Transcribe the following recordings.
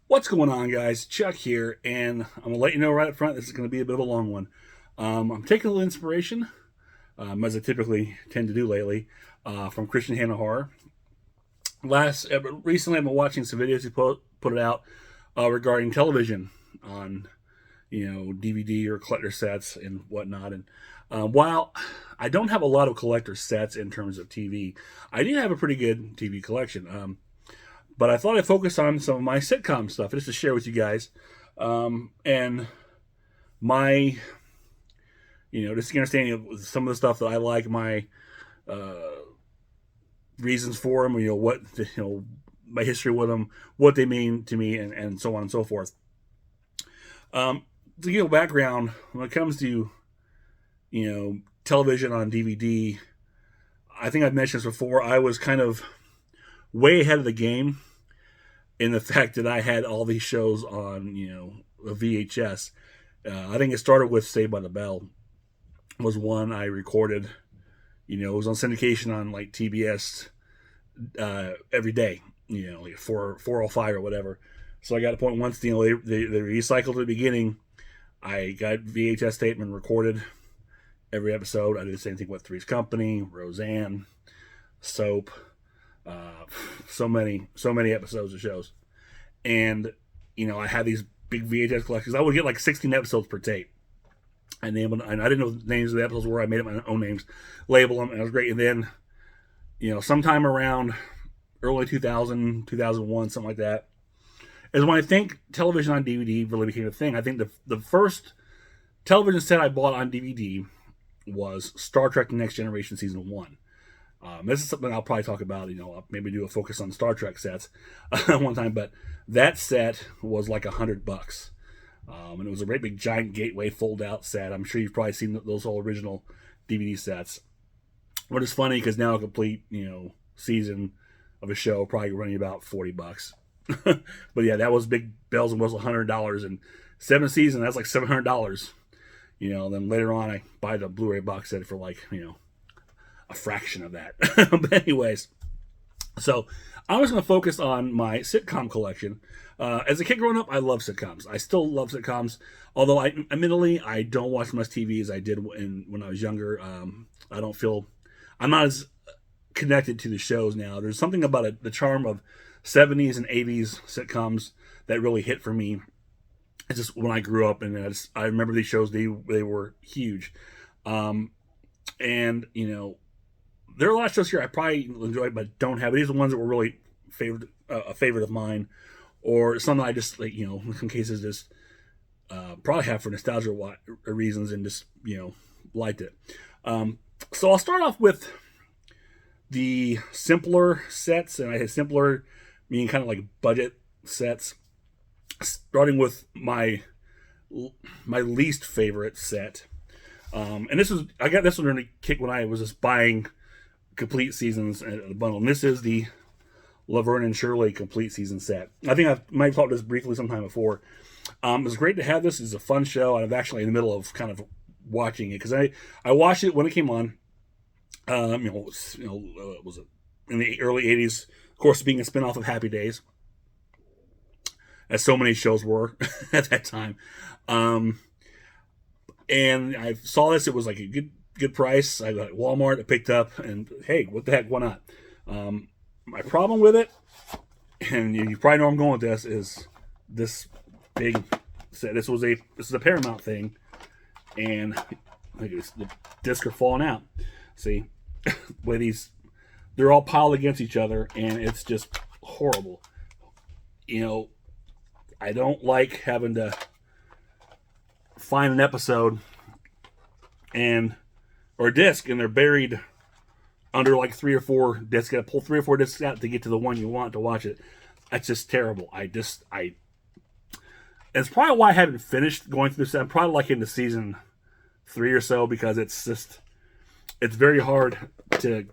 What's going on, guys? Chuck here, and I'm going to let you know right up front this is going to be a bit of a long one. I'm taking a little inspiration, as I typically tend to do lately, from Christian Hannah Horror. Recently, I've been watching some videos he put it out regarding television on, DVD or collector sets and whatnot. And while I don't have a lot of collector sets in terms of TV, I do have a pretty good TV collection. But I thought I'd focus on some of my sitcom stuff just to share with you guys. And my, just understanding of some of the stuff that I like, my reasons for them, my history with them, what they mean to me, and so on and so forth. To give a background, when it comes to, television on DVD, I think I've mentioned this before, I was kind of way ahead of the game in the fact that I had all these shows on, a VHS. I think it started with Saved by the Bell was one I recorded. It was on syndication on like TBS every day, like 405 or whatever. So I got a point once, they recycled at the beginning. I got VHS tape and recorded every episode. I did the same thing with Three's Company, Roseanne, Soap, so many episodes of shows. And I had these big VHS collections. I would get like 16 episodes per tape, and I didn't know the names of the episodes were. I made up my own names, label them, and it was great. And then sometime around early 2000 2001, something like that, is when I think television on DVD really became a thing. I think the first television set I bought on DVD was Star Trek: The Next Generation Season 1. This is something I'll probably talk about. I'll maybe do a focus on Star Trek sets one time. But that set was like $100, and it was a great big giant gateway fold-out set. I'm sure you've probably seen those old original DVD sets. But it's funny because now a complete season of a show probably running about $40. But yeah, that was big bells and whistles, $100, and 7 seasons. That's like $700. Then later on I buy the Blu-ray box set for like a fraction of that. But anyways, so I was going to focus on my sitcom collection. As a kid growing up, I love sitcoms. I still love sitcoms, although admittedly I don't watch as much TV as I did when I was younger. I'm not as connected to the shows now. There's something about it, the charm of 70s and 80s sitcoms that really hit for me. It's just when I grew up, and I remember these shows. They were huge, and there are a lot of shows here I probably enjoy, but don't have. These are the ones that were really a favorite of mine, or something I just like. In some cases, just probably have for nostalgia reasons, and just liked it. So I'll start off with the simpler sets, and I had simpler meaning kind of like budget sets. Starting with my least favorite set, and I got this one during the kick when I was just buying complete seasons at the bundle. And this is the Laverne and Shirley complete season set. I think I might have talked this briefly sometime before. It's great to have this. It's a fun show, and I'm actually in the middle of kind of watching it because I watched it when it came on. Was it in the early '80s? Of course, being a spinoff of Happy Days, as so many shows were at that time. And I saw this. It was like a good price. I got it at Walmart. I picked up, and hey, what the heck, why not? My problem with it, and you probably know where I'm going with this, is this big set. This is a Paramount thing, and the discs are falling out. See, they're all piled against each other, and it's just horrible. I don't like having to find an episode or a disc, and they're buried under like 3 or 4 discs. You got to pull 3 or 4 discs out to get to the one you want to watch it. That's just terrible. It's probably why I haven't finished going through this. I'm probably like into season 3 or so, because it's very hard to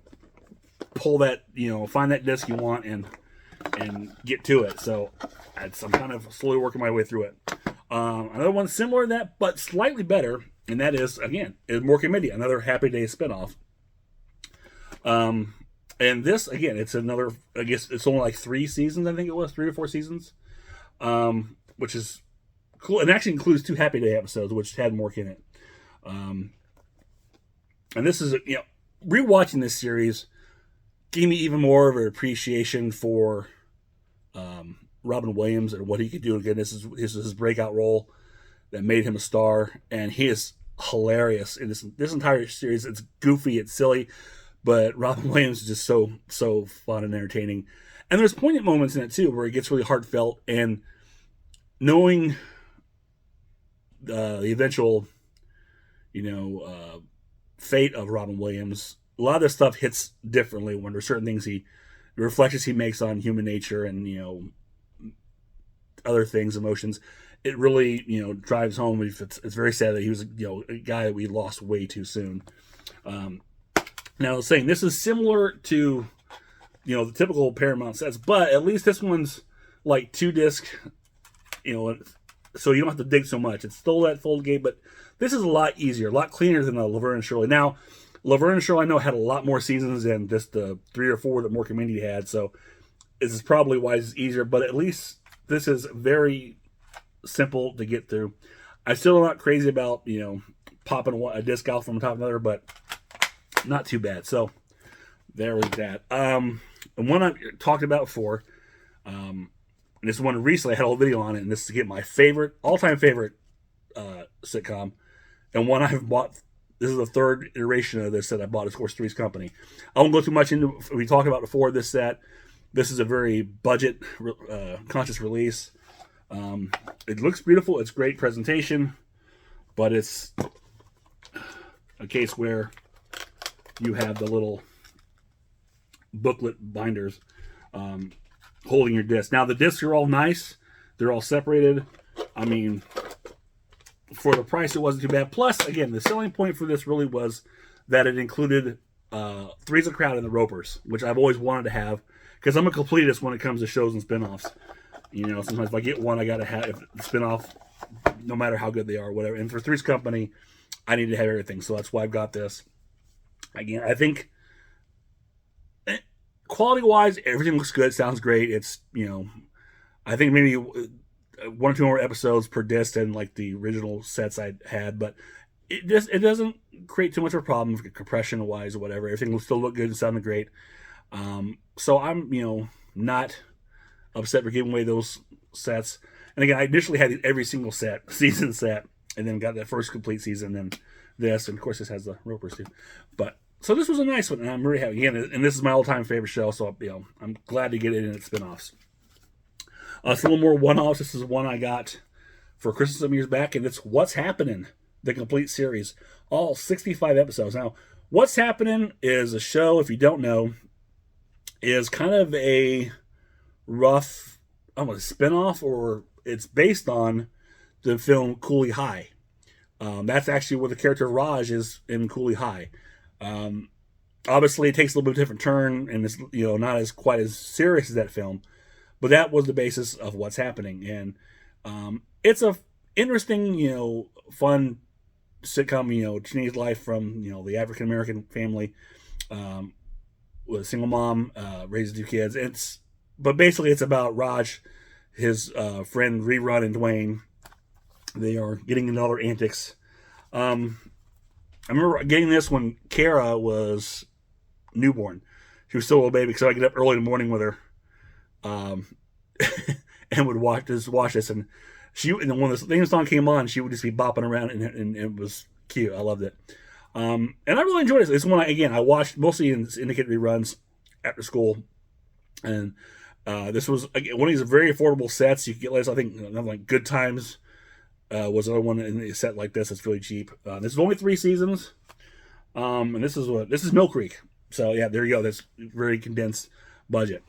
pull that, find that disc you want and get to it. So I'm kind of slowly working my way through it. Another one similar to that, but slightly better, and that is, again, is Mork and Mindy, another Happy Days spinoff. And this, again, it's another, I guess it's only like 3 seasons, I think it was, 3 or 4 seasons. which is cool. And actually includes 2 Happy Day episodes, which had Mork in it. And this is, rewatching this series gave me even more of an appreciation for Robin Williams and what he could do. Again, this is his breakout role that made him a star, and he is hilarious in this entire series. It's goofy, it's silly, but Robin Williams is just so fun and entertaining. And there's poignant moments in it too where it gets really heartfelt, and knowing the eventual, fate of Robin Williams, a lot of this stuff hits differently when there's certain things the reflections he makes on human nature and other things, emotions. It really drives home. It's very sad that he was a guy that we lost way too soon. Now, I was saying this is similar to the typical Paramount sets, but at least this one's like 2-disc, so you don't have to dig so much. It's still that fold gate, but this is a lot easier, a lot cleaner than Laverne and Shirley. Now, Laverne and Shirley I know had a lot more seasons than just the 3 or 4 that Mork and Mindy had, so this is probably why it's easier, but at least this is very simple to get through. I'm still not crazy about, popping a disc out from the top of another, but not too bad. So there was that. And one I talked about before, and this one recently I had a whole video on it, and this is to get my all-time favorite sitcom, and one I've bought. This is the 3rd iteration of this that I bought. Of course, Three's Company. I won't go too much into. We talked about before this set. This is a very budget conscious release. It looks beautiful. It's great presentation, but it's a case where you have the little booklet binders holding your disc. Now the discs are all nice. They're all separated. I mean, for the price, it wasn't too bad. Plus, again, the selling point for this really was that it included Three's a Crowd and the Ropers, which I've always wanted to have because I'm a completist when it comes to shows and spinoffs. Sometimes if I get one, I gotta have the spinoff, no matter how good they are, whatever. And for Three's Company, I need to have everything, so that's why I've got this. Again, I think quality-wise, everything looks good, sounds great. It's I think maybe 1 or 2 more episodes per disc than like the original sets I had, but it doesn't create too much of a problem compression-wise or whatever. Everything will still look good and sound great. So I'm not upset for giving away those sets. And again, I initially had every single season set, and then got that first complete season, and then this, and of course this has the Ropers too. But so this was a nice one, and I'm really happy. Again, and this is my all-time favorite show, so I'm glad to get it in its spinoffs. It's a little more one-offs. This is one I got for Christmas some years back, and it's What's Happening, the complete series, all 65 episodes. Now, What's Happening is a show, if you don't know, is kind of a rough, I don't know, spinoff, or it's based on the film Cooley High. That's actually where the character Raj is in Cooley High. Obviously, it takes a little bit different turn, and it's not as quite as serious as that film, but that was the basis of What's Happening, and it's a interesting, fun sitcom. Teenage life from the African American family with a single mom, raises 2 kids. But basically, it's about Raj, his friend Rerun, and Dwayne. They are getting into other antics. I remember getting this when Kara was newborn. She was still a little baby, so I get up early in the morning with her, and would watch this, and when the theme song came on, she would just be bopping around, and it was cute. I loved it, and I really enjoyed it. It's one I watched mostly in syndicated reruns after school, and this was one of these very affordable sets. You can get less. I think like Good Times was another one in a set like this. It's really cheap. This is only 3 seasons, and this is Mill Creek. So yeah, there you go. That's very condensed budget.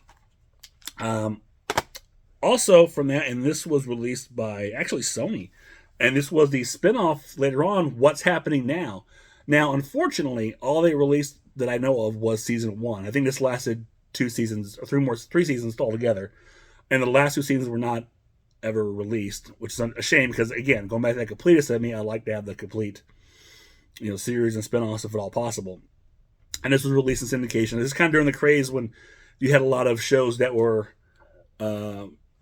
Also from that, and this was released by actually Sony, and this was the spinoff later on, What's Happening Now. Now, unfortunately, all they released that I know of was season 1. I think this lasted 2 seasons, or 3 seasons altogether, and the last 2 seasons were not ever released, which is a shame because, again, going back to that completist of me, I like to have the complete series and spinoffs if at all possible. And this was released in syndication. This is kind of during the craze when you had a lot of shows that were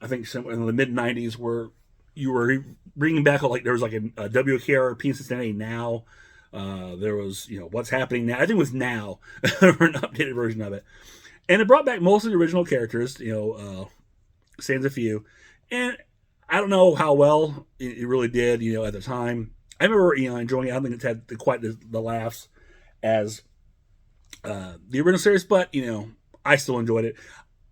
I think in the mid '90s where you were bringing back like there was like a WKRP in Cincinnati now. There was what's happening now. I think it was now or an updated version of it, and it brought back most of the original characters. Sans a few, and I don't know how well it really did. At the time, I remember enjoying it. I don't think it's had quite the laughs as the original series, but I still enjoyed it.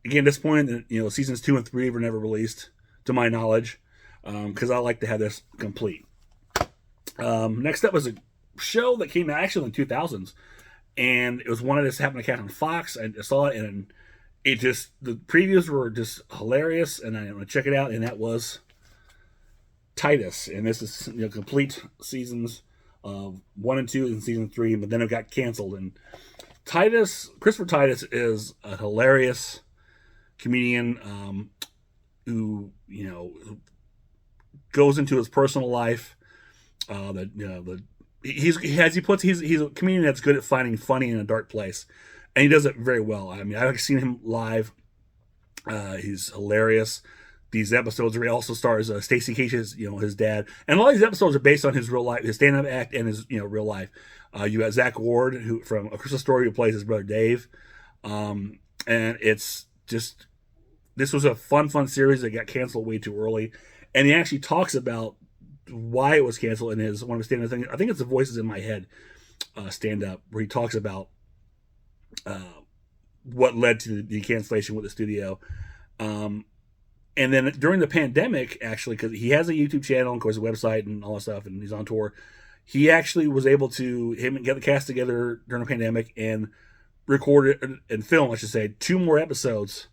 Again, disappointed that seasons 2 and 3 were never released, to my knowledge, because I like to have this complete. Next up was a show that came out actually in the 2000s, and it was one I just happened to catch on Fox. I saw it, and it just the previews were just hilarious, and I want to check it out. And that was Titus, and this is complete seasons of 1 and 2 in season 3, but then it got canceled. And Christopher Titus is a hilarious comedian who goes into his personal life. He's a comedian that's good at finding funny in a dark place, and he does it very well. I mean, I've seen him live. He's hilarious. These episodes where he also stars Stacey Keach's, his dad, and a lot of these episodes are based on his real life, his stand-up act, and his real life. You got Zach Ward, who from A Christmas Story, who plays his brother Dave, and it's just this was a fun series that got canceled way too early, and he actually talks about why it was canceled in one of his stand-up things. I think it's the Voices in My Head stand-up, where he talks about what led to the cancellation with the studio. And then during the pandemic, actually, because he has a YouTube channel and, of course, a website and all that stuff, and he's on tour, he actually was able to get the cast together during the pandemic and record and film, I should say, 2 more episodes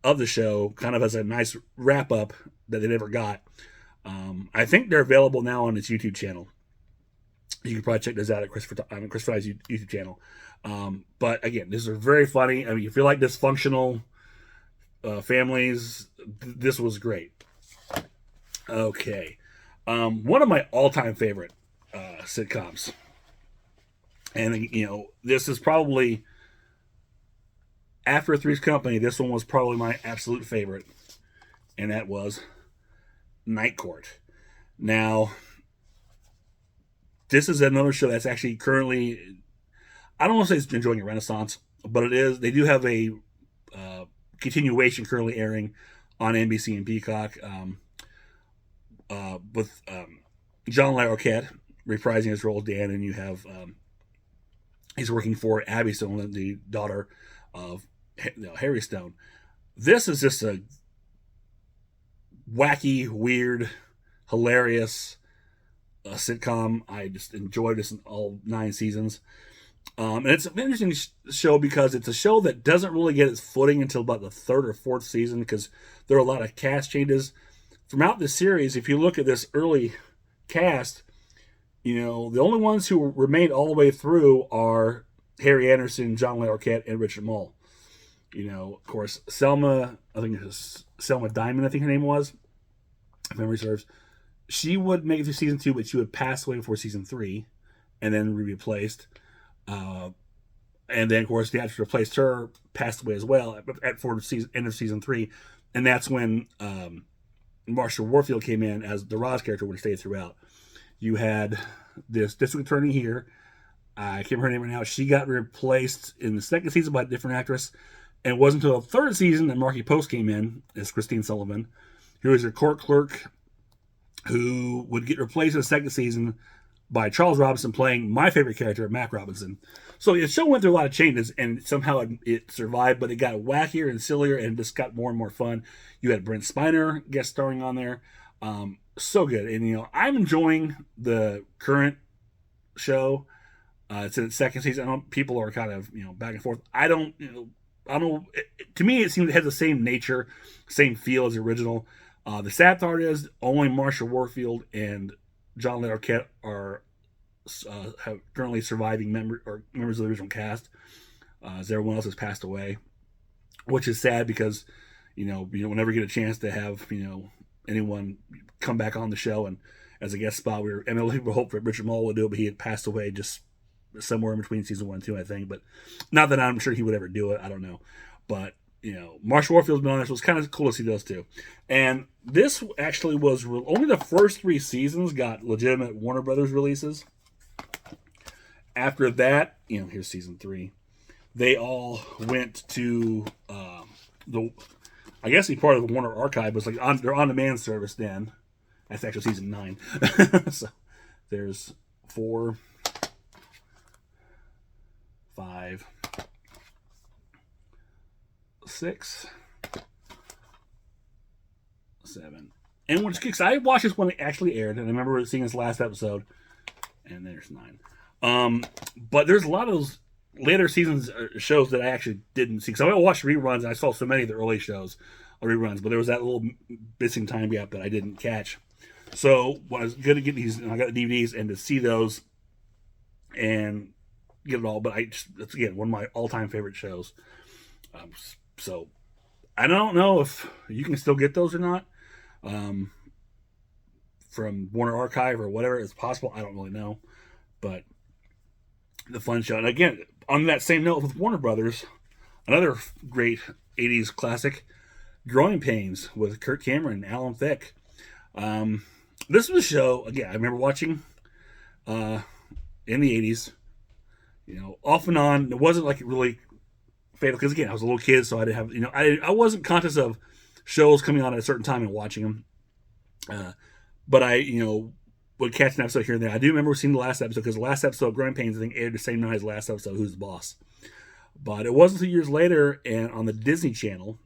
of the show, kind of as a nice wrap-up that they never got. I think they're available now on his YouTube channel. You can probably check those out at Chris Fry's YouTube channel. But again, these are very funny. I mean, if you like dysfunctional families, this was great. Okay. One of my all-time favorite sitcoms. And, this is probably, after Three's Company, this one was probably my absolute favorite. And that was Night Court. Now, this is another show that's actually currently, I don't want to say it's enjoying a renaissance, but it is. They do have a continuation currently airing on NBC and Peacock with John Larroquette reprising his role as Dan, and you have he's working for Abby Stone, the daughter of Harry Stone. This is just a wacky, weird, hilarious sitcom. I just enjoyed this in all 9 seasons. And it's an interesting show because it's a show that doesn't really get its footing until about the 3rd or 4th season, because there are a lot of cast changes throughout the series. If you look at this early cast, the only ones who remained all the way through are Harry Anderson, John Larroquette, and Richard Mull. Of course, Selma, I think it was Selma Diamond, I think her name was, if memory serves. She would make it through season 2, but she would pass away before season 3 and then be replaced. And then, of course, the actress replaced her passed away as well at end of season 3. And that's when Marsha Warfield came in as the Roz character, would stay throughout. You had this district attorney here. I can't remember her name right now. She got replaced in the 2nd season by a different actress. And it wasn't until the 3rd season that Marky Post came in as Christine Sullivan, who was a court clerk who would get replaced in the 2nd season by Charles Robinson playing my favorite character, Mac Robinson. So the show went through a lot of changes, and somehow it survived, but it got wackier and sillier and just got more and more fun. You had Brent Spiner guest starring on there. So good. And, I'm enjoying the current show. It's in its 2nd season. People are kind of, back and forth. I don't. To me, it seems it has the same nature, same feel as the original. The sad part is only Marsha Warfield and John Larroquette are currently surviving members of the original cast, as everyone else has passed away, which is sad because we'll never get a chance to have anyone come back on the show and as a guest spot. We hope that Richard Mull would do it, but he had passed away just somewhere in between season 1 and 2, I think. But not that I'm sure he would ever do it. I don't know, but Marshall Warfield's been on this. So it was kind of cool to see those two. And this actually was only the first 3 seasons got legitimate Warner Brothers releases. After that, here's season 3. They all went to I guess be part of the Warner Archive, but it's like their on-demand service then. That's actually season 9. So there's 4, 5, 6, 7. And which kicks, I watched this when it actually aired, and I remember seeing this last episode. And there's 9. But there's a lot of those later seasons shows that I actually didn't see. Because I watched reruns, and I saw so many of the early shows reruns, but there was that little missing time gap that I didn't catch. So when I was going to get these, I got the DVDs, and to see those and get it all. But that's again one of my all-time favorite shows. So I don't know if you can still get those or not from Warner Archive or whatever. It's possible. I don't really know, but the fun show. And again, on that same note with Warner Brothers, another great 80s classic, Growing Pains with Kirk Cameron and Alan Thicke. This was a show, again, I remember watching in the 80s, off and on. It wasn't like really fatal because, again, I was a little kid, so I didn't have, I wasn't conscious of shows coming on at a certain time and watching them. But I, would catch an episode here and there. I do remember seeing the last episode because the last episode of Growing Pains, I think, aired the same night as the last episode of Who's the Boss. But it wasn't until years later, and on the Disney Channel,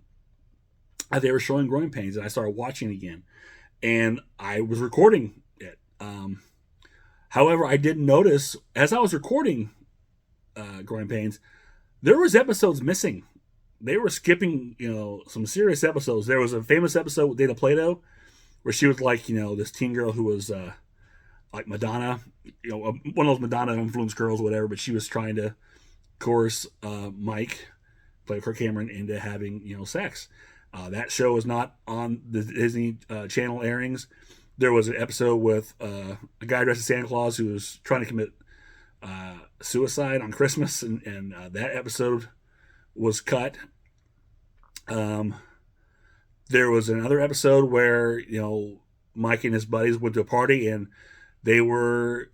they were showing Growing Pains, and I started watching it again. And I was recording it. However, I did notice, as I was recording Growing Pains, there was episodes missing. They were skipping, some serious episodes. There was a famous episode with Dana Plato, where she was like, this teen girl who was like Madonna, one of those Madonna influenced girls or whatever, but she was trying to coerce Mike, play Kirk Cameron, into having, sex. That show was not on the Disney Channel airings. There was an episode with a guy dressed as Santa Claus who was trying to commit suicide on Christmas, and that episode was cut. There was another episode where, Mike and his buddies went to a party and they were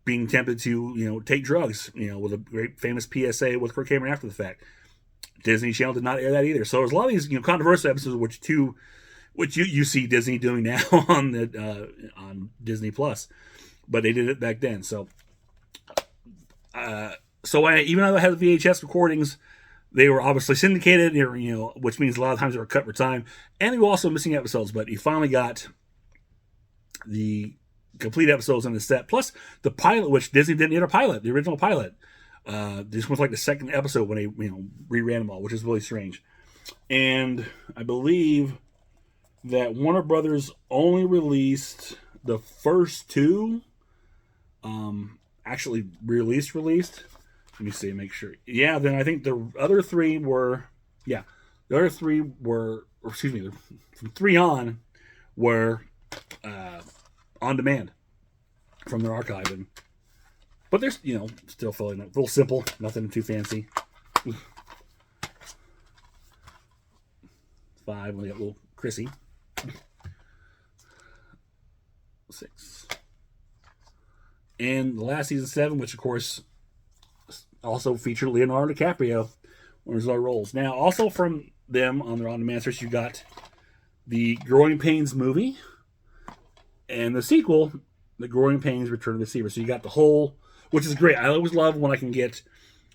being tempted to, take drugs, with a great famous PSA with Kirk Cameron after the fact. Disney Channel did not air that either. So there's a lot of these, controversial episodes, which you see Disney doing now on Disney Plus, but they did it back then. So, even though I had the VHS recordings, they were obviously syndicated, which means a lot of times they were cut for time, and they were also missing episodes. But you finally got the complete episodes on the set, plus the pilot, which Disney didn't air a pilot, the original pilot. This was like the second episode when they reran them all, which is really strange. And I believe that Warner Brothers only released the first 2 actually released. Let me see, make sure. Yeah, then I think the other 3 were, from 3 on were on demand from their archive. But they're, still feeling a little simple, nothing too fancy. 5, we got little Chrissy. 6. And the last season, 7, which of course also featured Leonardo DiCaprio, one of his other roles. Now, also from them on their on-demand search, you got the Growing Pains movie and the sequel, The Growing Pains Return of the Deceiver. So you got the whole, which is great. I always love when I can get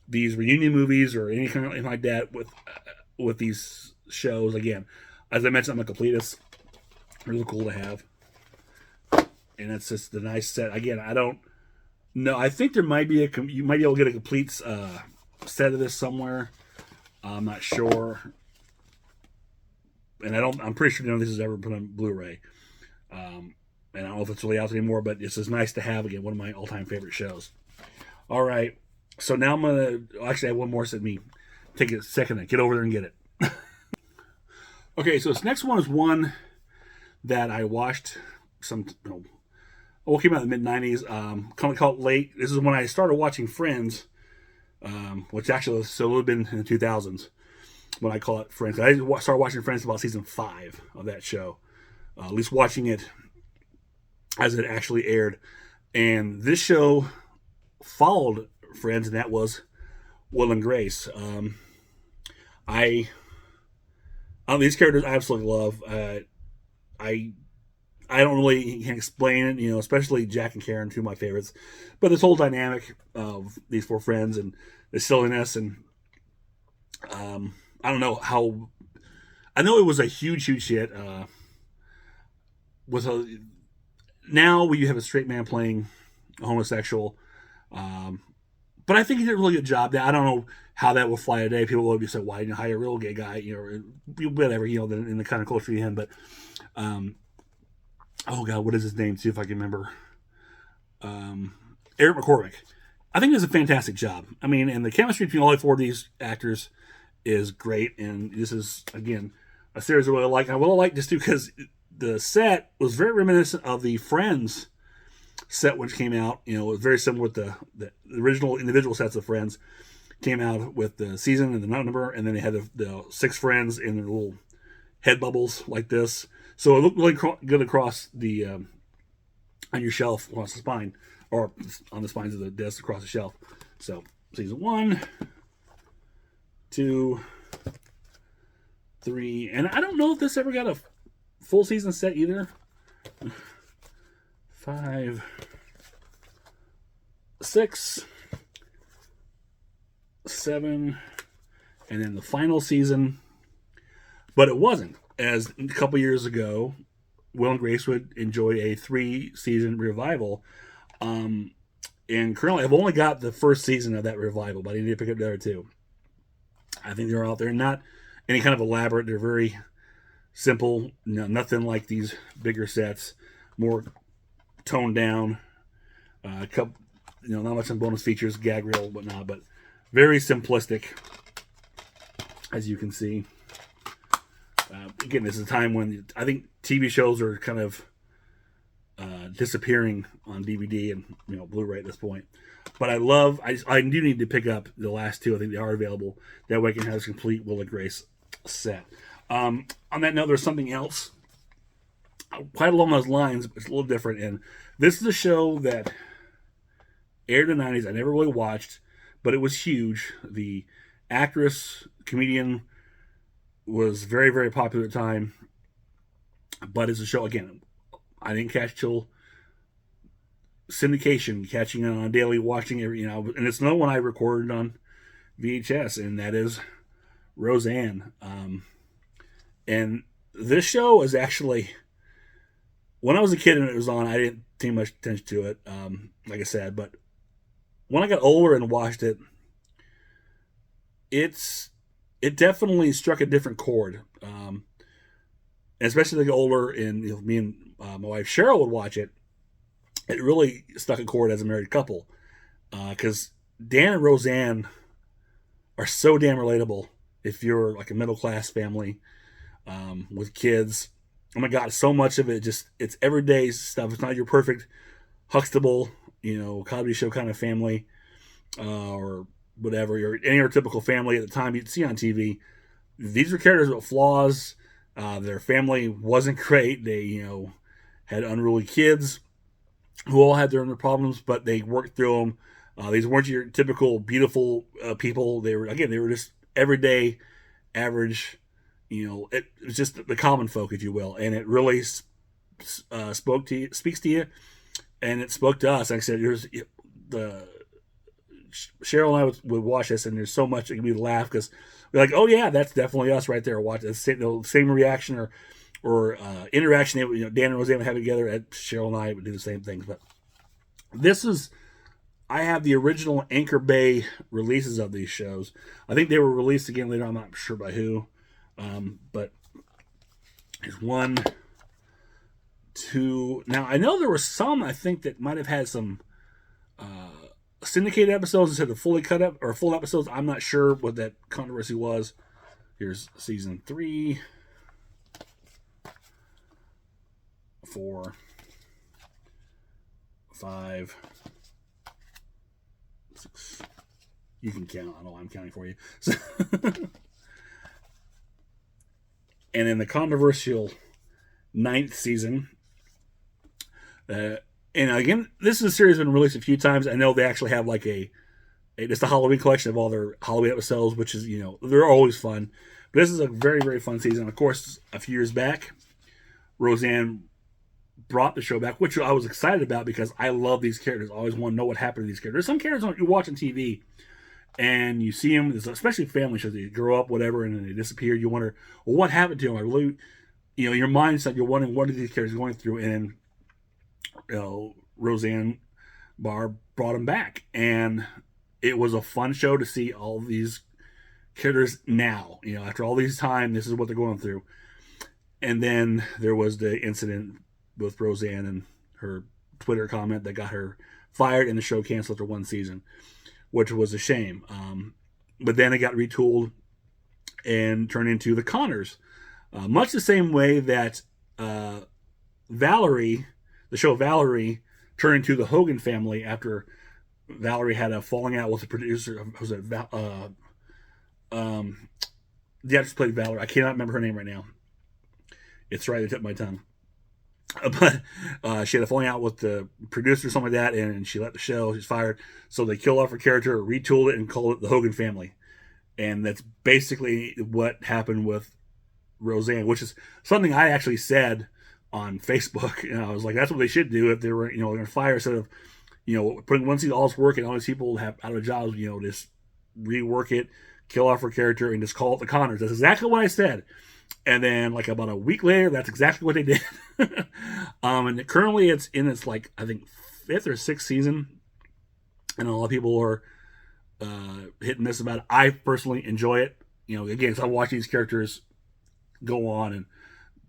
these reunion movies or anything like that with these shows. Again, as I mentioned, I'm a completist. Really cool to have. And it's just the nice set. Again, I don't know. I think there might be you might be able to get a complete set of this somewhere. I'm not sure. And I'm pretty sure none of this is ever put on Blu-ray. And I don't know if it's really out anymore, but it's just nice to have, again, one of my all-time favorite shows. All right. So now I'm going to actually have one more. So let me take a second to get over there and get it. Okay, so this next one is one that I watched came out in the mid-90s. Kind of called late. This is when I started watching Friends, which actually was a little bit in the 2000s. when I call it Friends. I started watching Friends about season 5 of that show. At least watching it as it actually aired. And this show followed Friends, and that was Will and Grace. I these characters I absolutely love. I I don't really can explain it, especially Jack and Karen, two of my favorites. But this whole dynamic of these four friends and the silliness and I don't know how. I know it was a huge hit. With a now you have a straight man playing a homosexual, but I think he did a really good job. I don't know how that will fly today. People will be saying, "Why didn't you hire a real gay guy?" Whatever. In the kind of culture you're in. But oh god, what is his name? See if I can remember. Eric McCormick. I think he does a fantastic job. I mean, and the chemistry between all four of these actors is great. And this is again a series I really like. I really like this too because the set was very reminiscent of the Friends set which came out. It was very similar with the original individual sets of Friends. Came out with the season and the number, and then they had the 6 friends in their little head bubbles like this. So it looked really good across the on your shelf, across the spine, or on the spines of the disc across the shelf. So season 1, 2, 3, and I don't know if this ever got a full season set either. 5, 6, 7, and then the final season. But it wasn't, as a couple years ago, Will and Grace would enjoy a 3-season revival. And currently, I've only got the first season of that revival, but I need to pick up the other 2. I think they're out there, not any kind of elaborate. They're very simple, nothing like these bigger sets, more toned down. A couple, not much on bonus features, gag reel, whatnot, but very simplistic, as you can see. Again, this is a time when I think TV shows are kind of disappearing on DVD and Blu-ray at this point. But I do need to pick up the last 2. I think they are available. That way I can have this complete Will and Grace set. On that note, there's something else quite along those lines, but it's a little different. And this is a show that aired in the 90s. I never really watched, but it was huge. The actress, comedian was very, very popular at the time. But it's a show, again, I didn't catch till syndication, catching it on daily, watching it, and it's another one I recorded on VHS, and that is Roseanne. And this show is actually, when I was a kid and it was on, I didn't pay much attention to it, like I said, but when I got older and watched it, it definitely struck a different chord. Especially as I got older, and me and my wife Cheryl would watch it. It really struck a chord as a married couple, because Dan and Roseanne are so damn relatable. If you're like a middle class family with kids, oh my god, so much of it it's everyday stuff. It's not your perfect Huxtable, comedy show kind of family, or whatever. You're any other typical family at the time you'd see on TV. These are characters with flaws. Their family wasn't great. They, had unruly kids who all had their own problems, but they worked through them. These weren't your typical beautiful people. They were just everyday, average. It was just the common folk, if you will, and it really speaks to you, and it spoke to us. Like I said, Cheryl and I would watch this, and there's so much that we would laugh because we're like, oh yeah, that's definitely us right there. Watch the same reaction or interaction that Dan and Roseanne would have together. At Cheryl and I would do the same things. But I have the original Anchor Bay releases of these shows. I think they were released again later. I'm not sure by who, but there's 1, 2. Now I know there were some I think that might have had some syndicated episodes instead of fully cut up or full episodes. I'm not sure what that controversy was. Here's season 3, 4, 5, 6. You can count. I know I'm counting for you. And in the controversial ninth season, and again, this is a series that's been released a few times. I know they actually have like just a Halloween collection of all their Halloween episodes, which is, they're always fun. But this is a very, very fun season. Of course, a few years back, Roseanne brought the show back, which I was excited about because I love these characters. I always want to know what happened to these characters. There's some characters you watch on TV and you see them, especially family shows, they grow up, whatever, and then they disappear. You wonder, well, what happened to them? I really, your mindset, you're wondering what are these characters going through, and Roseanne Barr brought them back, and it was a fun show to see all these characters now. After all these time, this is what they're going through. And then there was the incident with Roseanne and her Twitter comment that got her fired and the show canceled after one season, which was a shame. But then it got retooled and turned into the Connors, much the same way that Valerie, the show Valerie, turned into the Hogan family after Valerie had a falling out with the producer. Was it the actress played Valerie? I cannot remember her name right now. It's right at the tip of my tongue. But she had a falling out with the producer or something like that, and she left the show. She's fired. So they killed off her character, retooled it, and called it the Hogan family. And that's basically what happened with Roseanne, which is something I actually said on Facebook. I was like, that's what they should do if they were, going to fire, instead of, putting one season all this work and all these people have out of jobs, just rework it, kill off her character, and just call it the Connors. That's exactly what I said. And then, like, about a week later, that's exactly what they did. And currently it's in its, like, I think, 5th or 6th season. And a lot of people are hit and miss about it. I personally enjoy it. Again, so I'm watching these characters go on, and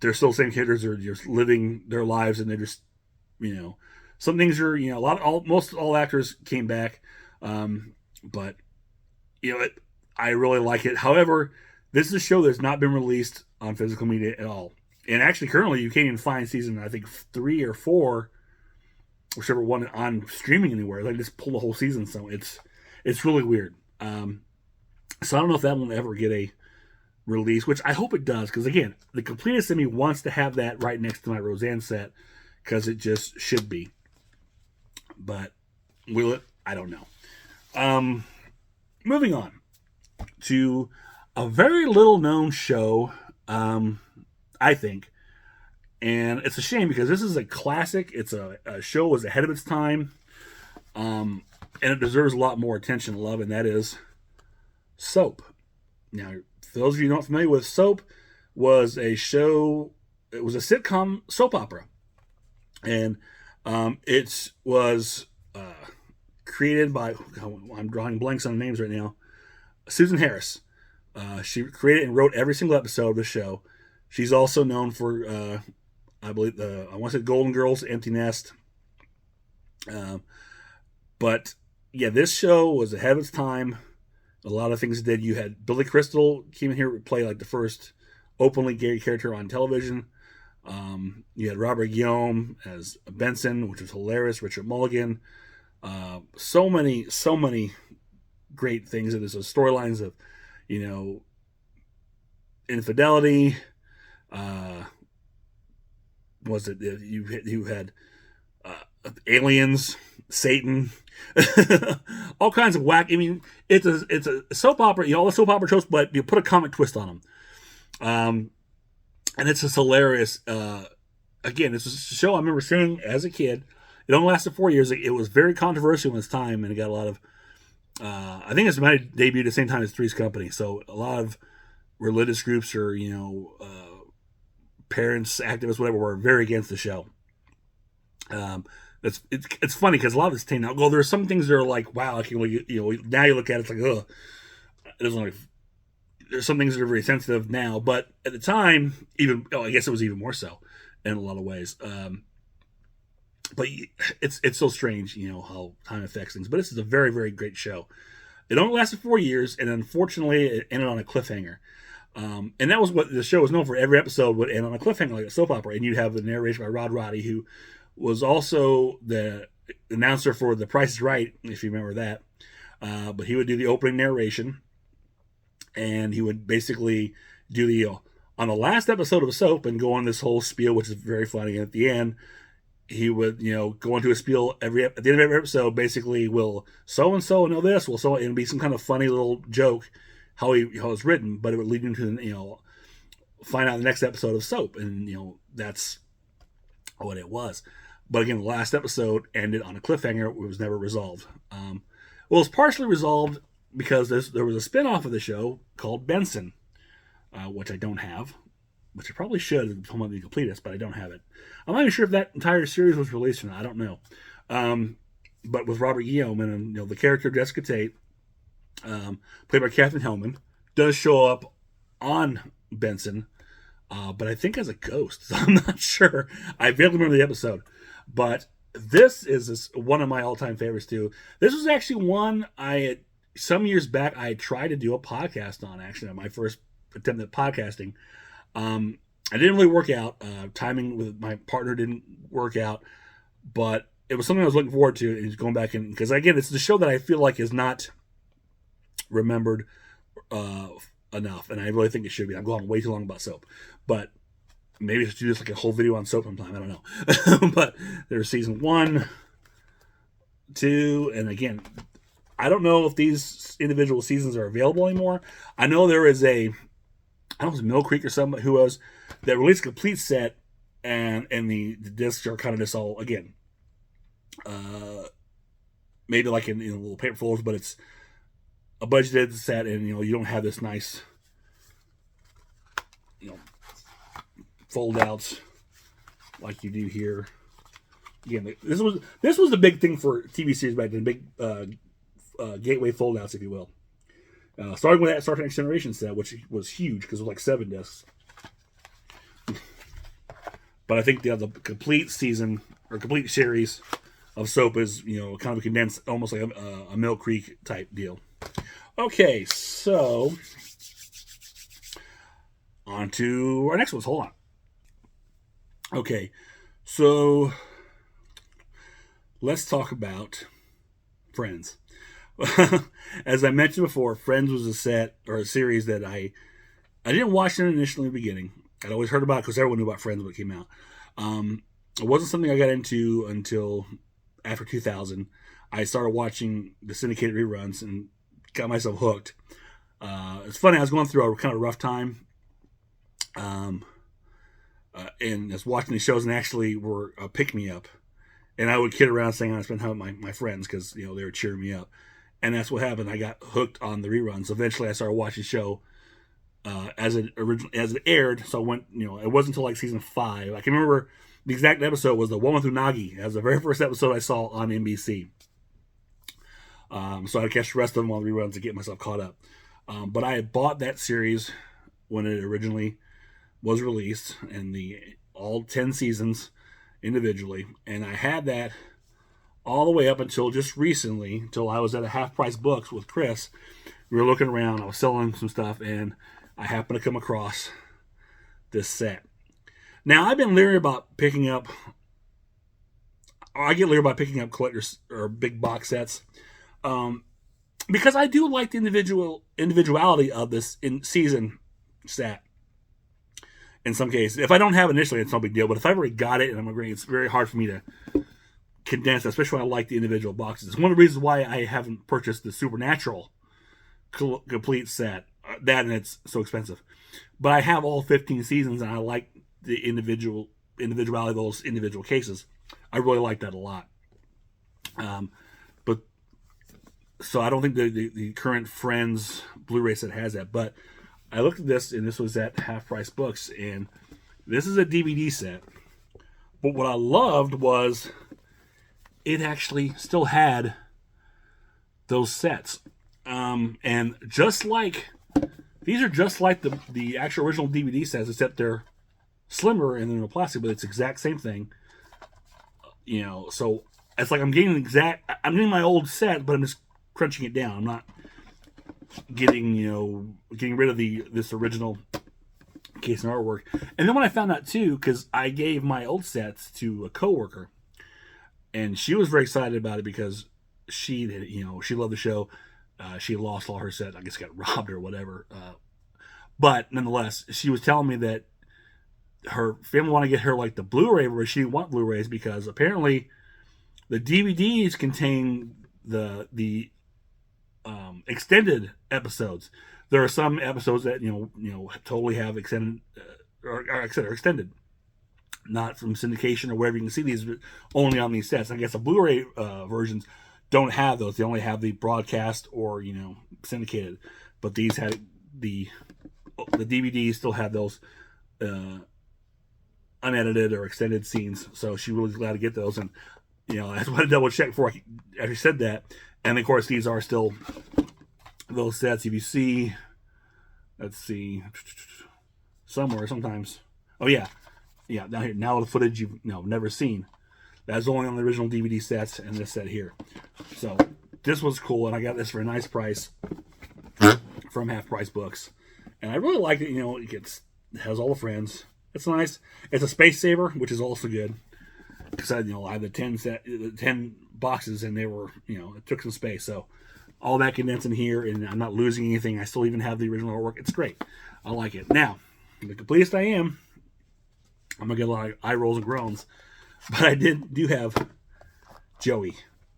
they're still the same characters. They're just living their lives, and they're just, some things are, most all actors came back. But, I really like it. However, this is a show that's not been released on physical media at all. And actually, currently, you can't even find season, I think, 3 or 4, whichever one, on streaming anywhere. They just pull the whole season, so it's really weird. So I don't know if that will ever get a release, which I hope it does, because, again, the completist in me wants to have that right next to my Roseanne set, because it just should be. But will it? I don't know. Moving on to a very little known show, I think, and it's a shame because this is a classic. It's a show that was ahead of its time, and it deserves a lot more attention and love, and that is Soap. Now, for those of you not familiar with Soap, was a show. It was a sitcom soap opera, and it was created by, I'm drawing blanks on the names right now, Susan Harris. She created and wrote every single episode of the show. She's also known for, I believe, I want to say Golden Girls, Empty Nest. But yeah, this show was ahead of its time. A lot of things it did. You had Billy Crystal came in here to play like the first openly gay character on television. You had Robert Guillaume as Benson, which was hilarious. Richard Mulligan. So many great things. And there's those storylines of, infidelity. Was it you had aliens, Satan, all kinds of whack. I mean, it's a soap opera. All the soap opera shows, but you put a comic twist on them. And it's just hilarious. Again, it's a show I remember seeing as a kid. It only lasted 4 years. It was very controversial in its time, and it got a lot of. I think it's might have debuted at the same time as Three's Company, so a lot of religious groups or parents, activists, whatever, were very against the show. It's funny because a lot of this thing now. Well, there's some things that are like, wow, now you look at it, it's like, ugh. It doesn't like. There's some things that are very sensitive now, but at the time, I guess it was even more so in a lot of ways. But it's so strange, how time affects things. But this is a very, very great show. It only lasted 4 years, and unfortunately, it ended on a cliffhanger. And that was what the show was known for. Every episode would end on a cliffhanger, like a soap opera. And you'd have the narration by Rod Roddy, who was also the announcer for The Price is Right, if you remember that. But he would do the opening narration, and he would basically do the On the last episode of Soap and go on this whole spiel, which is very funny. And at the end, he would, go into a spiel at the end of every episode. Basically, will so and so know this? Will so, and it'd be some kind of funny little joke how it's written, but it would lead you to find out the next episode of Soap, and that's what it was. But again, the last episode ended on a cliffhanger. It was never resolved. Well, it was partially resolved because there was a spin-off of the show called Benson, which I don't have, which I probably should if I'm the completist, but I don't have it. I'm not even sure if that entire series was released or not. I don't know. But with Robert Guillaume and the character Jessica Tate, played by Katherine Hellman, does show up on Benson, but I think as a ghost. So I'm not sure. I barely remember the episode. But this is one of my all-time favorites, too. This was actually one some years back, I tried to do a podcast on, actually, on my first attempt at podcasting. I didn't really work out. Timing with my partner didn't work out. But it was something I was looking forward to, and going back in. Because, again, it's the show that I feel like is not remembered enough, and I really think it should be. I'm going way too long about Soap. But maybe I should do this like a whole video on Soap sometime. I don't know. But there's season 1, 2, and again, I don't know if these individual seasons are available anymore. I know there is I don't know if it's Mill Creek or somebody who was that released a complete set, and the discs are kind of just all, again, maybe like in little paper folders, but it's a budgeted set, and you don't have this nice fold outs like you do here. Again, this was the big thing for TV series back then, big gateway fold outs, if you will. Starting with that Star Trek Next Generation set, which was huge because it was like 7 discs. But I think the complete season or complete series of Soap is kind of a condensed, almost like a Mill Creek type deal. Okay, so on to our next ones. Hold on. Okay, so let's talk about Friends. As I mentioned before, Friends was a set or a series that I didn't watch it initially in the beginning. I'd always heard about it because everyone knew about Friends when it came out. It wasn't something I got into until after 2000. I started watching the syndicated reruns and got myself hooked. It's funny, I was going through a kind of rough time, and just watching these shows, and actually were a pick-me-up. And I would kid around saying I spent time with my friends because they were cheering me up. And that's what happened. I got hooked on the reruns. Eventually, I started watching the show as it aired. So I went, it wasn't until like season 5. I can remember the exact episode was the one with Unagi. That was the very first episode I saw on NBC. So I catch the rest of them on the reruns to get myself caught up. But I had bought that series when it originally was released, and all 10 seasons individually, and I had that all the way up until just recently, until I was at a Half Price Books with Chris. We were looking around, I was selling some stuff, and I happened to come across this set. Now, I've been leery about picking up, collectors or big box sets, because I do like the individuality of this in season set. In some cases, if I don't have it initially, it's no big deal. But if I already got it and I'm agreeing, it's very hard for me to condense, especially when I like the individual boxes. It's one of the reasons why I haven't purchased the Supernatural complete set. That, and it's so expensive. But I have all 15 seasons, and I like the individuality of those individual cases. I really like that a lot. But so I don't think the current Friends Blu-ray set has that. But I looked at this, and this was at Half Price Books, and this is a DVD set. But what I loved was it actually still had those sets. And just like, these are just like the actual original DVD sets, except they're slimmer and they're plastic, but it's the exact same thing. So it's like I'm getting my old set, but I'm just crunching it down. I'm not getting rid of this original case and artwork. And then when I found out too, because I gave my old sets to a coworker, and she was very excited about it because she loved the show. She lost all her sets. I guess got robbed or whatever. But nonetheless, she was telling me that her family want to get her like the Blu-ray, where she didn't want Blu-rays because apparently the DVDs contain the extended episodes. There are some episodes that totally have extended or extended, not from syndication or wherever you can see these, but only on these sets. I guess the Blu-ray versions don't have those. They only have the broadcast or syndicated. But these had the DVDs still have those unedited or extended scenes. So she was glad to get those, and I just want to double check before I actually said that. And of course, these are still those sets. If you see, let's see, somewhere, sometimes. Oh yeah, down here. Now the footage you've never seen. That's only on the original DVD sets and this set here. So this was cool, and I got this for a nice price from Half Price Books, and I really liked it. It has all the friends. It's nice. It's a space saver, which is also good. Because I had the 10 boxes, and they were, it took some space. So all that condensed in here, and I'm not losing anything. I still even have the original artwork. It's great. I like it. Now, the completest I am, I'm gonna get a lot of eye rolls and groans, but I do have Joey,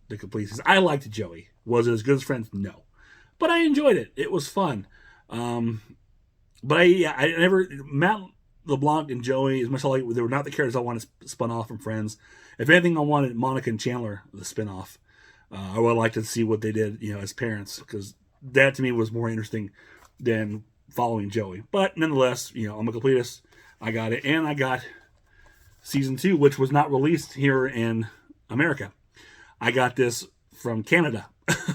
the completest. I liked Joey. Was it as good as Friends? No, but I enjoyed it. It was fun. But I never Matt LeBlanc and Joey, as much as they were not the characters I wanted spun off from Friends. If anything, I wanted Monica and Chandler, the spinoff. I would like to see what they did, as parents, because that to me was more interesting than following Joey. But nonetheless, I'm a completist. I got it, and I got season 2, which was not released here in America. I got this from Canada.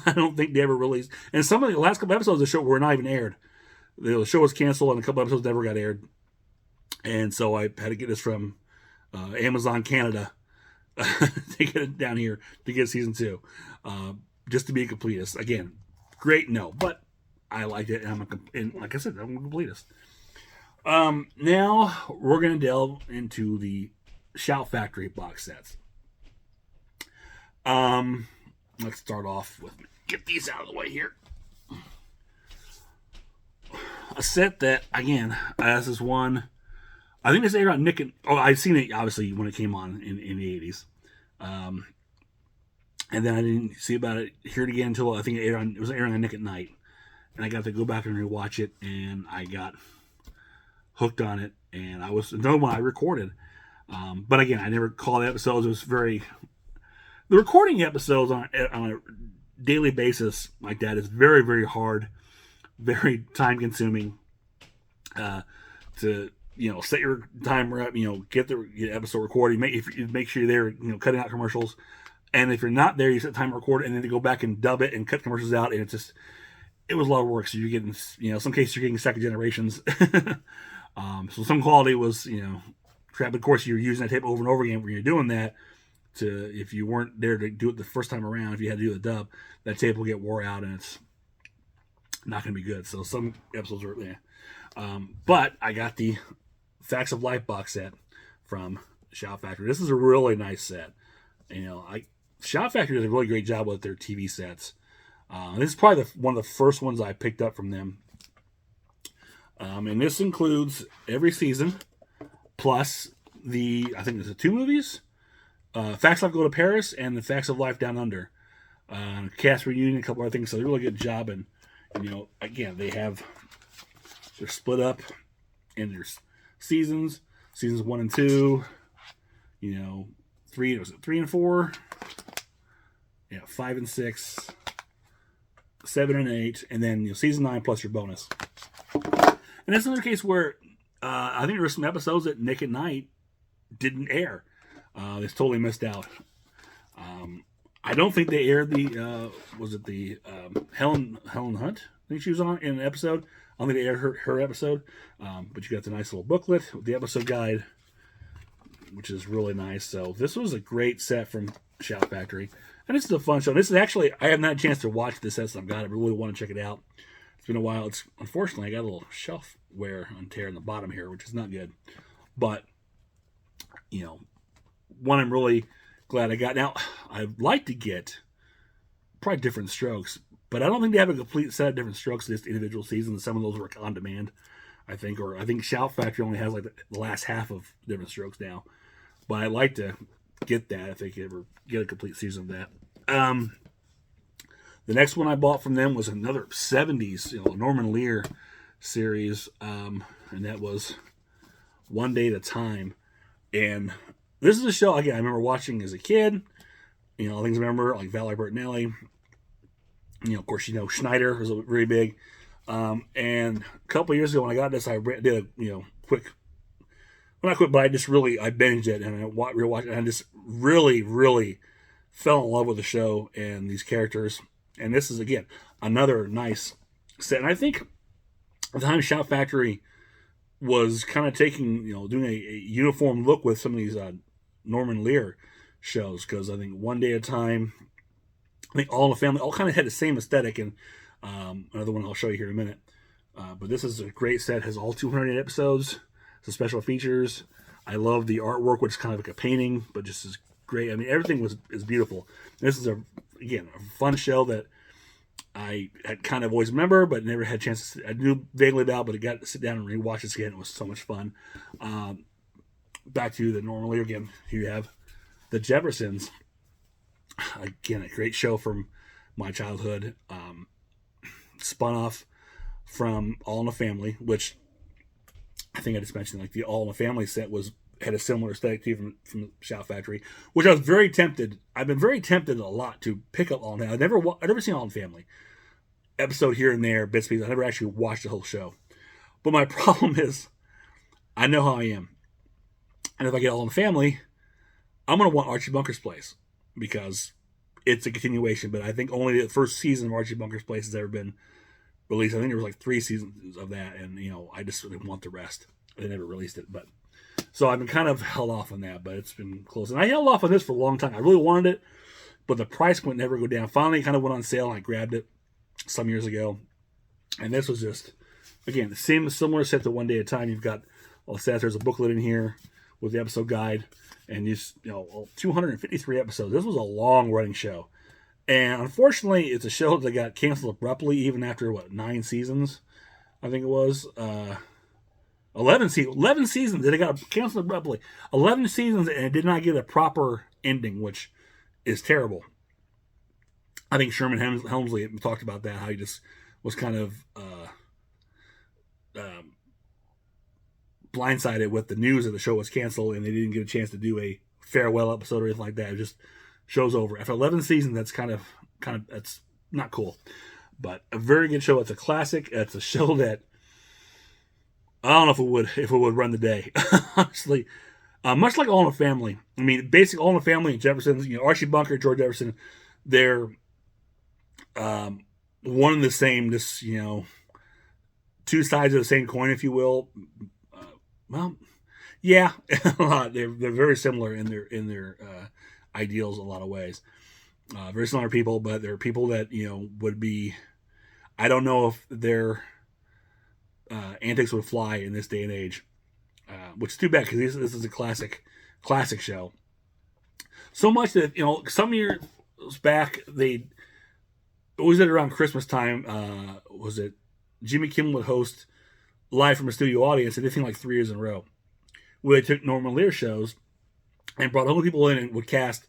I don't think they ever released. And some of the last couple episodes of the show were not even aired. The show was canceled, and a couple episodes never got aired. And so I had to get this from Amazon Canada to get it down here to get season 2. Just to be a completist. Again, great, no. But I liked it, and like I said, I'm a completist. Now we're going to delve into the Shout Factory box sets. Let's start off with, get these out of the way here. A set that, again, this is one... I think this aired on Nick and... Oh, I've seen it, obviously, when it came on in the 80s. And then I didn't see about it, hear it again until I think it was airing on Nick at Night. And I got to go back and rewatch it, and I got hooked on it. And I was... another one I recorded. But again, I never called the episodes. It was very... The recording episodes on a daily basis like that is very, very hard. Very time-consuming to... set your timer up, get the episode recorded, make sure you're there, cutting out commercials. And if you're not there, you set time to record, and then to go back and dub it and cut commercials out. And it was a lot of work. So you're getting, some cases you're getting second generations. So some quality was, crap. Of course, you're using that tape over and over again when you're doing that. If you weren't there to do it the first time around, if you had to do the dub, that tape will get wore out, and it's not going to be good. So some episodes are there. But I got the Facts of Life box set from Shout Factory. This is a really nice set. Shout Factory does a really great job with their TV sets. This is probably one of the first ones I picked up from them. And this includes every season, plus I think there's 2 movies, Facts of Life Go to Paris and the Facts of Life Down Under. Cast reunion, a couple other things. So they do a really good job. And again, they're split up in their seasons 1 and 2, 3 and 4, 5 and 6, 7 and 8, and then season 9 plus your bonus. And that's another case where I think there were some episodes that Nick at Night didn't air. It's totally missed out. I don't think they aired the Helen Hunt? I think she was on in an episode. I don't think they aired her episode. But you got the nice little booklet with the episode guide, which is really nice. So this was a great set from Shout Factory. And this is a fun show. This is actually, I haven't had a chance to watch this set, so I've got it. I really want to check it out. It's been a while. Unfortunately, I got a little shelf wear on tear in the bottom here, which is not good. But, one I'm really glad I got. Now, I'd like to get probably Different Strokes, but I don't think they have a complete set of Different Strokes this individual season. Some of those were on demand. I think, or I think Shout Factory only has like the last half of Different Strokes now. But I'd like to get that if they could ever get a complete season of that. The next one I bought from them was another 70s, Norman Lear series, and that was One Day at a Time. And this is a show, again, I remember watching as a kid. Things I remember, like Valerie Bertinelli. Of course, Schneider was very big. And a couple years ago when I got this, I did a, quick, well, not quick, but I binged it and I rewatched it. And I just really, really fell in love with the show and these characters. And this is, again, another nice set. And I think at the time Shout Factory was kind of taking, doing a uniform look with some of these Norman Lear shows, because I think One Day at a Time, I think All in the Family, all kind of had the same aesthetic, and another one I'll show you here in a minute. But this is a great set, has all 208 episodes, some special features. I love the artwork, which is kind of like a painting, but just is great. I mean, everything is beautiful. This is, again, a fun show that I had kind of always remember, but never had a chance to I knew vaguely about, but I got to sit down and rewatch this again. It was so much fun. Back to the Norman Lear again. Here you have The Jeffersons. Again, a great show from my childhood. Spun off from All in the Family, which I think I just mentioned, like the All in the Family set had a similar aesthetic to from Shout Factory, which I was very tempted. I've been very tempted a lot to pick up All in the Family. I've never seen All in the Family. Episode here and there, bits and pieces. I never actually watched the whole show. But my problem is, I know how I am. And if I get All in the Family, I'm going to want Archie Bunker's Place, because it's a continuation. But I think only the first season of Archie Bunker's Place has ever been released. I think there was like 3 seasons of that, and I just really want the rest. They never released it, but so I've been kind of held off on that, but it's been close. And I held off on this for a long time. I really wanted it, but the price would never go down. Finally, it kind of went on sale, and I grabbed it some years ago. And this was just, again, the similar set to One Day at a Time. You've got all the stats. There's a booklet in here with the episode guide, and 253 episodes. This was a long running show, and unfortunately, it's a show that got canceled abruptly, even after 9 seasons, I think it was. 11 seasons, and it got canceled abruptly. 11 seasons, and it did not get a proper ending, which is terrible. I think Sherman Helmsley talked about that, how he just was kind of blindsided with the news that the show was canceled, and they didn't get a chance to do a farewell episode or anything like that. It just show's over. After 11 seasons, that's kind of that's not cool. But a very good show. It's a classic. It's a show that I don't know if it would run the day, honestly. Much like All in the Family. I mean, basically All in the Family and Jeffersons, Archie Bunker, George Jefferson, they're one and the same, just, two sides of the same coin, if you will. Well, yeah, they're very similar in their ideals in a lot of ways. Very similar people, but they're people that, would be, I don't know if their antics would fly in this day and age, which is too bad, because this is a classic show. So much that some years back they always did around Christmas time. Was it Jimmy Kimmel would host live from a studio audience, and I think like 3 years in a row, where they took Norman Lear shows and brought other people in and would cast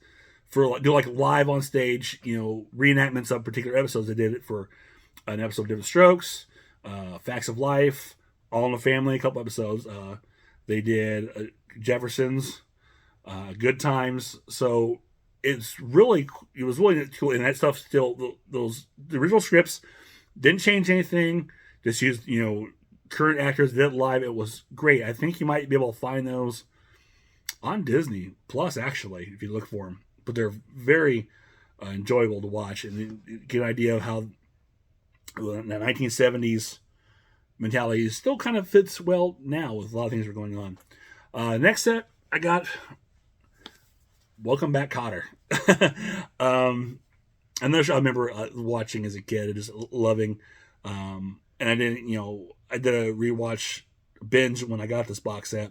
for do like live on stage, reenactments of particular episodes. They did it for an episode of Different Strokes, Facts of Life, All in the Family, a couple episodes. They did Jeffersons, Good Times. So it was really cool, and that stuff still, the original scripts didn't change anything. Just used current actors, did it live. It was great. I think you might be able to find those on Disney Plus, actually, if you look for them. But they're very enjoyable to watch, and you get an idea of how the 1970s mentality still kind of fits well now with a lot of things that are going on. Next set, I got Welcome Back, Kotter. Another show I remember watching as a kid and just loving. And I didn't, I did a rewatch binge when I got this box set.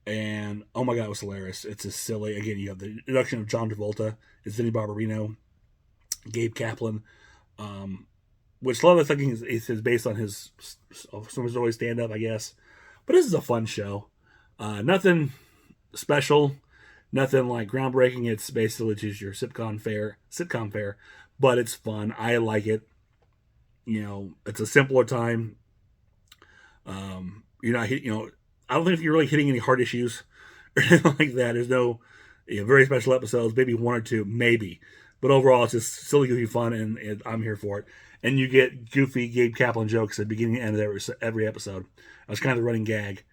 And oh my God, it was hilarious. It's just silly. Again, you have the introduction of John Travolta, it's Vinnie Barbarino, Gabe Kaplan. which a lot of the thinking is based on his some of his early stand up, I guess. But this is a fun show. Nothing special, nothing like groundbreaking. It's basically just your sitcom fare, but it's fun. I like it. It's a simpler time. You're not I don't think you're really hitting any hard issues or anything like that. There's no very special episodes, maybe one or two, maybe. But overall, it's just silly, goofy fun, and I'm here for it. And you get goofy Gabe Kaplan jokes at the beginning and end of every episode. That's kind of the running gag.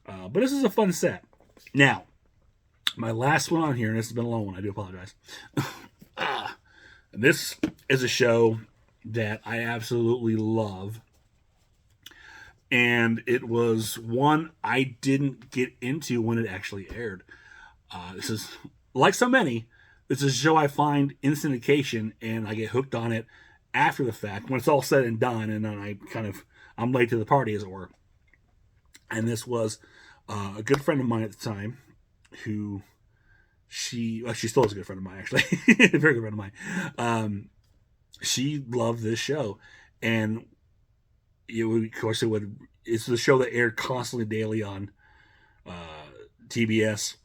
But this is a fun set. Now, my last one on here, and this has been a long one, I do apologize. This is a show that I absolutely love. And it was one I didn't get into when it actually aired. This is, like so many, this is a show I find in syndication, and I get hooked on it after the fact, when it's all said and done, and then I'm late to the party, as it were. And this was a good friend of mine at the time, who she still is a good friend of mine, actually. A very good friend of mine. She loved this show, and it's the show that aired constantly daily on TBS,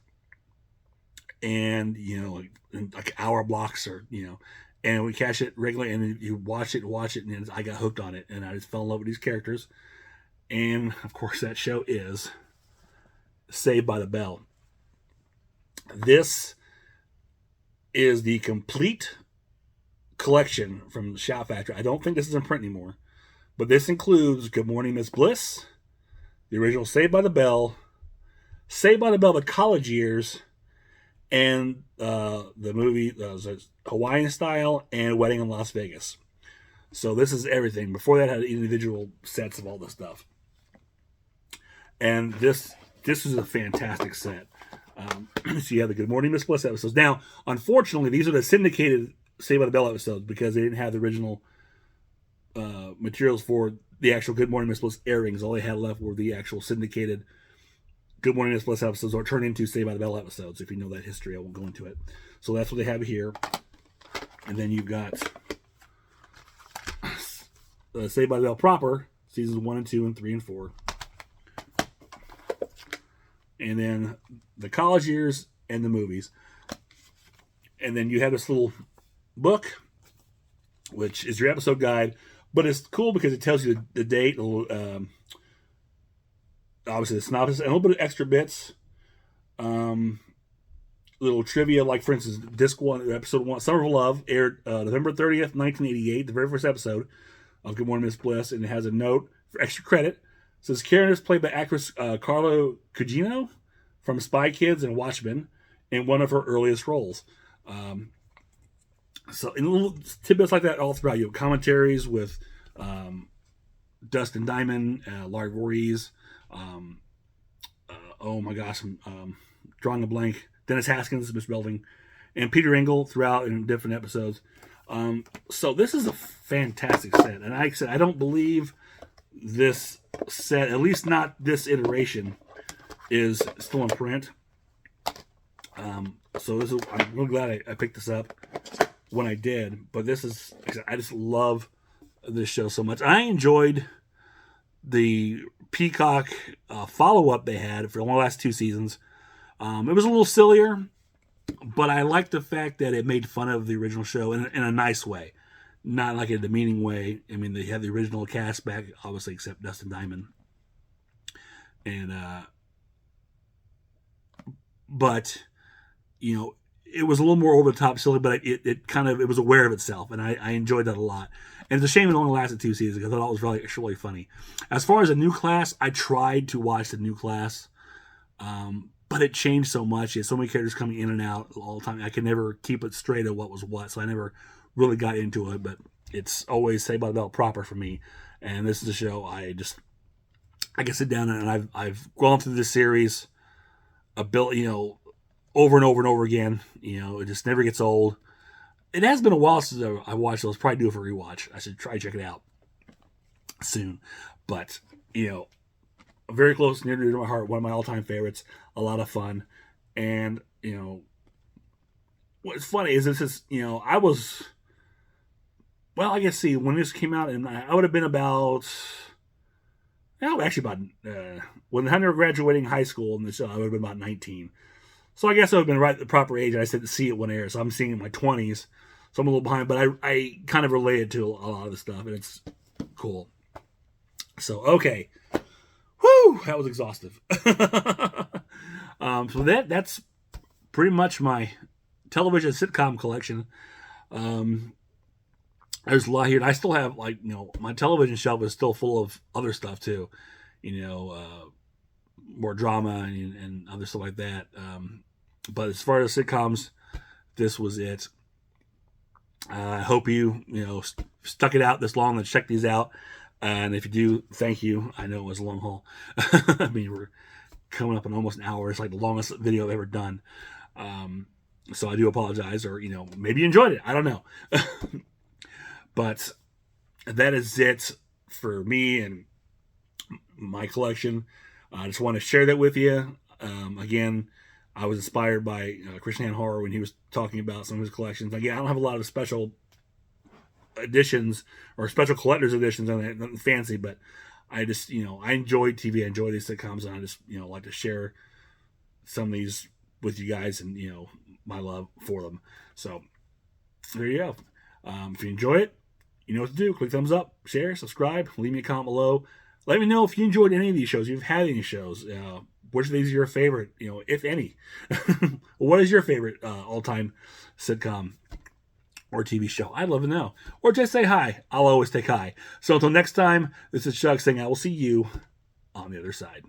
and like hour blocks, or and we catch it regularly, and you watch it, and I got hooked on it, and I just fell in love with these characters. And of course, that show is Saved by the Bell. This is the complete collection from the Shout Factory. I don't think this is in print anymore, but this includes Good Morning Miss Bliss, the original Saved by the Bell, The College Years, and the movie Hawaiian Style and Wedding in Las Vegas. So this is everything. Before that, had individual sets of all this stuff. And this is a fantastic set. So you have the Good Morning Miss Bliss episodes. Now, unfortunately, these are the syndicated Saved by the Bell episodes because they didn't have the original materials for the actual Good Morning Miss Bliss airings. All they had left were the actual syndicated Good Morning Miss Bliss episodes, or turned into Saved by the Bell episodes. If you know that history, I won't go into it. So that's what they have here. And then you've got Saved by the Bell proper, seasons 1 and 2 and 3 and 4. And then the college years and the movies. And then you have this little book, which is your episode guide, but it's cool because it tells you the date, obviously the synopsis, and a little bit of extra bits, little trivia, like for instance, disc 1, episode 1, Summer of Love, aired November 30th, 1988, the very first episode of Good Morning Miss Bliss, and it has a note for extra credit. It says Karen is played by actress Carla Gugino from Spy Kids and Watchmen in one of her earliest roles. So in little tidbits like that all throughout, you have commentaries with Dustin Diamond, Larry Voorhees, oh my gosh, I'm drawing a blank, Dennis Haskins, Miss Belding, and Peter Engel throughout in different episodes. So this is a fantastic set, and like I said, I don't believe this set, at least not this iteration, is still in print. So I'm really glad I picked this up when I did. But this is, I just love this show so much. I enjoyed the Peacock follow-up they had for the last 2 seasons. It was a little sillier, but I liked the fact that it made fun of the original show in a nice way. Not like a demeaning way. I mean, they had the original cast back, obviously, except Dustin Diamond. And, but, it was a little more over the top silly, but it was aware of itself, and I enjoyed that a lot. And it's a shame it only lasted 2 seasons, because I thought it was really funny. As far as the new class, I tried to watch the new class, but it changed so much. You had so many characters coming in and out all the time. I could never keep it straight of what was what, so I never really got into it, but it's always Saved by the Bell proper for me. And this is a show I can sit down and I've gone through this series over and over and over again. It just never gets old. It has been a while since I watched it. Let's probably do it for a rewatch. I should try to check it out soon. But, very close, near to my heart, one of my all-time favorites, a lot of fun. And, what's funny is this is, I was well, I guess, see, when this came out, and I would have been about, no, actually about, when the were graduating high school in the show, I would have been about 19. So I guess I would have been right at the proper age. I said to see it when it airs. So I'm seeing it in my 20s. So I'm a little behind, but I kind of related to a lot of the stuff, and it's cool. So, okay. Whew, that was exhaustive. So that's pretty much my television sitcom collection. There's a lot here, and I still have, like, my television shelf is still full of other stuff too. More drama and other stuff like that. But as far as sitcoms, this was it. I hope you stuck it out this long and checked these out. And if you do, thank you. I know it was a long haul. I mean, we're coming up on almost an hour. It's like the longest video I've ever done. So I do apologize, or maybe you enjoyed it. I don't know. But that is it for me and my collection. I just want to share that with you. Again, I was inspired by Christian Han Horror when he was talking about some of his collections. Again, I don't have a lot of special editions or special collector's editions on it, nothing fancy, but I just, I enjoy TV, I enjoy these sitcoms, and I just, like to share some of these with you guys and, my love for them. So there you go. If you enjoy it, you know what to do. Click thumbs up, share, subscribe, leave me a comment below. Let me know if you enjoyed any of these shows, if you've had any shows, which of these are your favorite, if any. What is your favorite all-time sitcom or TV show? I'd love to know. Or just say hi. I'll always take hi. So until next time, this is Chuck saying I will see you on the other side.